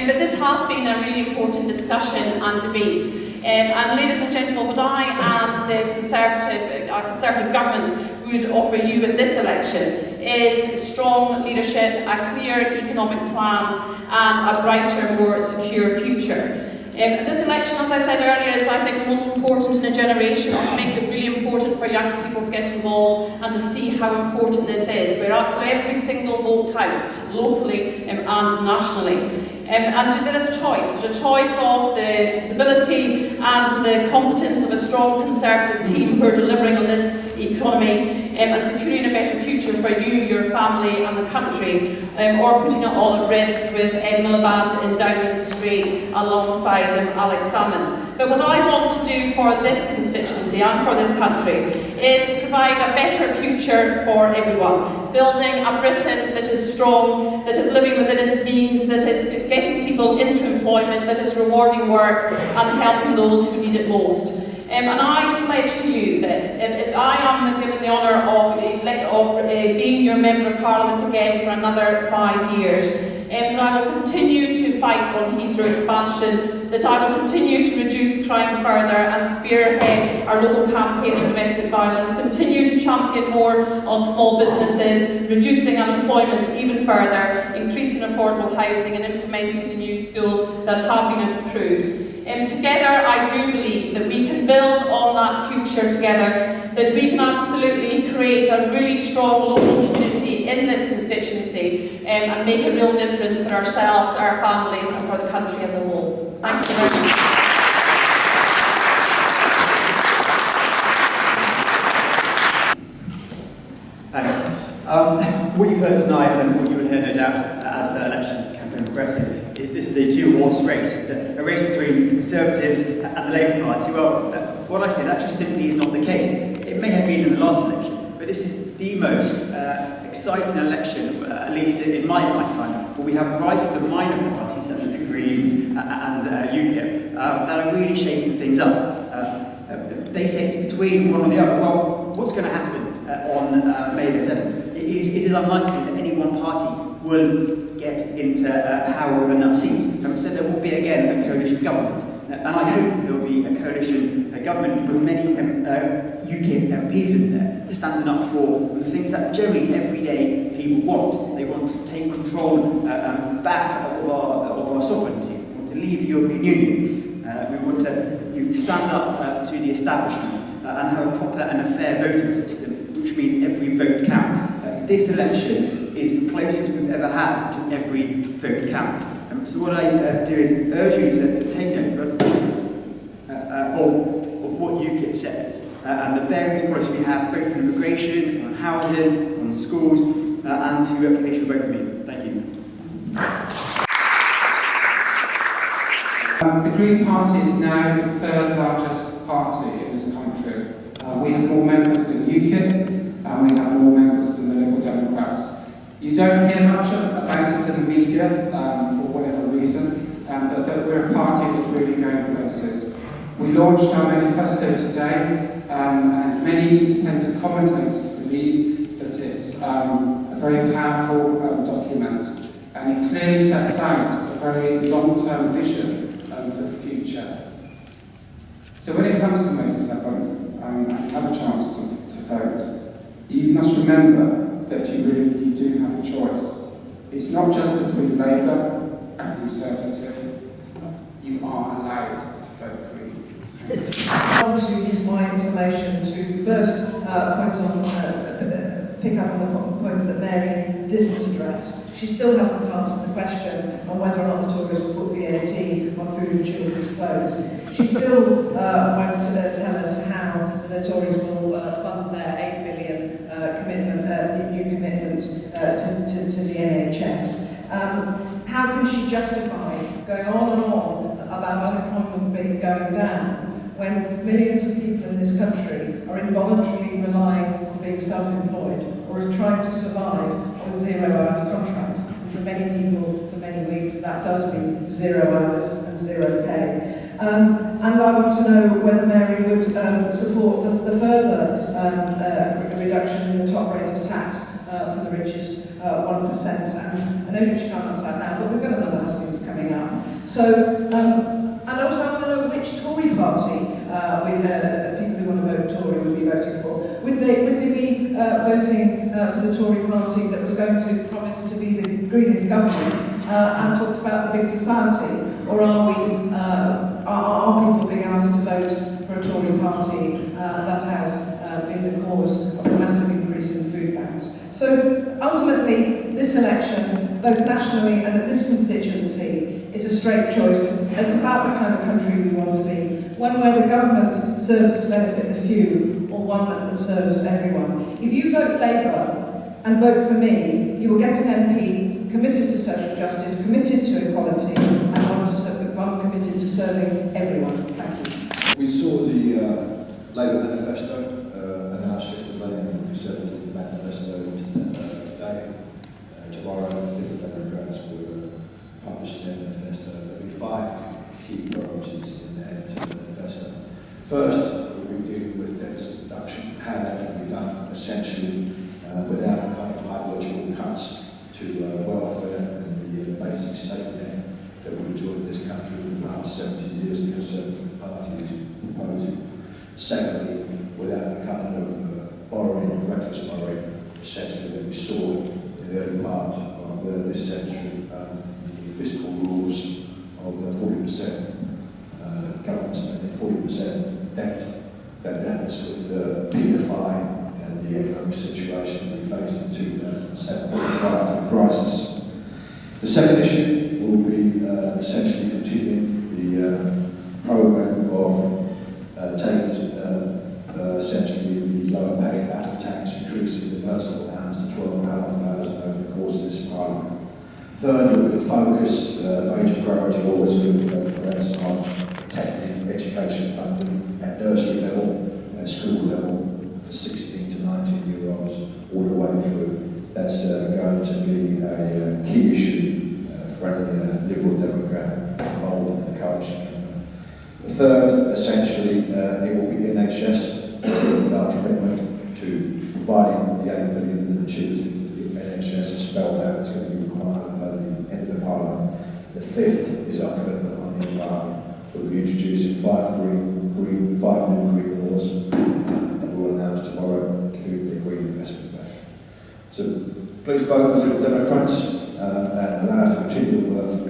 But this has been a really important discussion and debate. And ladies and gentlemen, what I and the Conservative government would offer you at this election is strong leadership, a clear economic plan and a brighter, more secure future. This election, as I said earlier, is I think the most important in a generation. It makes it really important for young people to get involved and to see how important this is, where actually every single vote counts, locally and nationally. And there is a choice. There's a choice of the stability and the competence of a strong Conservative team who are delivering on this economy and securing a better future for you, your family and the country, or putting it all at risk with Ed Miliband in Downing Street alongside Alex Salmond. But what I want to do for this constituency and for this country is provide a better future for everyone, building a Britain that is strong, that is living within its means, that is getting people into employment, that is rewarding work and helping those who need it most. And I pledge to you that if I am given the honour of being your Member of Parliament again for another 5 years, that I will continue to fight on Heathrow expansion, that I will continue to reduce crime further and spearhead our local campaign on domestic violence, continue to champion more on small businesses, reducing unemployment even further, increasing affordable housing and implementing the new schools that have been approved. Together, I do believe that we can build on that future together, that we can absolutely create a really strong local community in this constituency and make a real difference for ourselves, our families and for the country as a whole. Thank you very much. Thanks. What you've heard tonight and what you will hear no doubt as the election campaign progresses is this is a two-horse race. It's a race between Conservatives and the Labour Party. Well, what I say, that just simply is not the case. It may have been in the last election, but this is the most exciting election, at least in my lifetime, where we have right of the minor parties such as the Greens and UKIP that are really shaking things up. They say it's between one or the other. Well, what's going to happen on May the 7th? It is unlikely that any one party will get into power with enough seats. So there will be again a coalition government. And I hope there will be a coalition government with many UKIP MPs in there standing up for the things that generally everyday people want. They want to take control back of our sovereignty. We want to leave the European Union. We want to stand up to the establishment and have a proper and a fair voting system, which means every vote counts. This election is the closest we've ever had to every vote count. So what I do is urge you to take note of what UKIP says and the various projects we have, both on immigration, on housing, on schools, and to application vote for me. Thank you. The Green Party is now the third largest party in this country. We have more members than UKIP, and we have more members than the Liberal Democrats. You don't hear much about us in the media for whatever reason, but that we're a party that's really going places. We launched our manifesto today, and many independent commentators believe that it's a very powerful document, and it clearly sets out a very long-term vision for the future. So when it comes to May 7th, and have a chance to vote, you must remember that you do have a choice. It's not just between Labour and Conservative. You are allowed to vote Green. I want to use my installation to first pick up on the points that Mary didn't address. She still hasn't answered the question on whether or not the Tories will put VAT on food and children's clothes. She still won't tell us how the Tories will fund their £8 billion new commitment to the NHS. How can she justify going on and on about unemployment going down when millions of people in this country are involuntarily relying on being self-employed or are trying to survive with 0 hours contracts? And for many people, for many weeks, that does mean 0 hours and 0 pay. And I want to know whether Mary would support the further reduction in the top rate of tax for the richest 1%. And I know she can't answer that now, but we've got another Hustings coming coming up. So, and also I want to know which Tory party people who want to vote Tory would be voting for. Would they be voting for the Tory party that was going to promise to be the greenest government and talked about the big society? Or are people being asked to vote for a Tory party that has been the cause of a massive increase in food banks? So ultimately, this election, both nationally and at this constituency, is a straight choice. It's about the kind of country we want to be. One where the government serves to benefit the few, or one that serves everyone. If you vote Labour and vote for me, you will get an MP committed to social justice, committed to equality, and one committed to serving everyone. Thank you. We saw the Labour manifesto announced yesterday, and the Conservative manifesto today. Tomorrow, the Democrats will publish their manifesto. There'll be 5 key priorities in their manifesto. First, we'll be dealing with deficit reduction, how that can be done essentially without the kind of ideological cuts to welfare and the basic safety net that we've enjoyed in this country for the past 70 years, the Conservative Party is proposing. Secondly, without the kind of borrowing, reckless borrowing, essentially that we saw in the early part of this century, the fiscal rules of 40% government spending, 40% debt, that is with PFI and the economic situation we faced in 2007 prior to the crisis. The second issue will be essentially continuing the programme of taking essentially the lower paid out of tax, increasing the personal allowance to £12,500 over the course of this parliament. Third, we're going to focus major priority always been for us on protecting education funding at nursery level and school level for 16 to 19-year-olds all the way through. That's going to be a key issue for any Liberal Democrat involved in the coalition government. The third, essentially, it will be the NHS, with our commitment to providing the 8 billion that the chief of the NHS has spelled out is going to be required by the end of the Parliament. The fifth is our commitment on the environment. We'll be introducing 5 new green laws that we'll announce tomorrow, including the Green Investment Bank. So please vote for Liberal Democrats and allow us to continue to work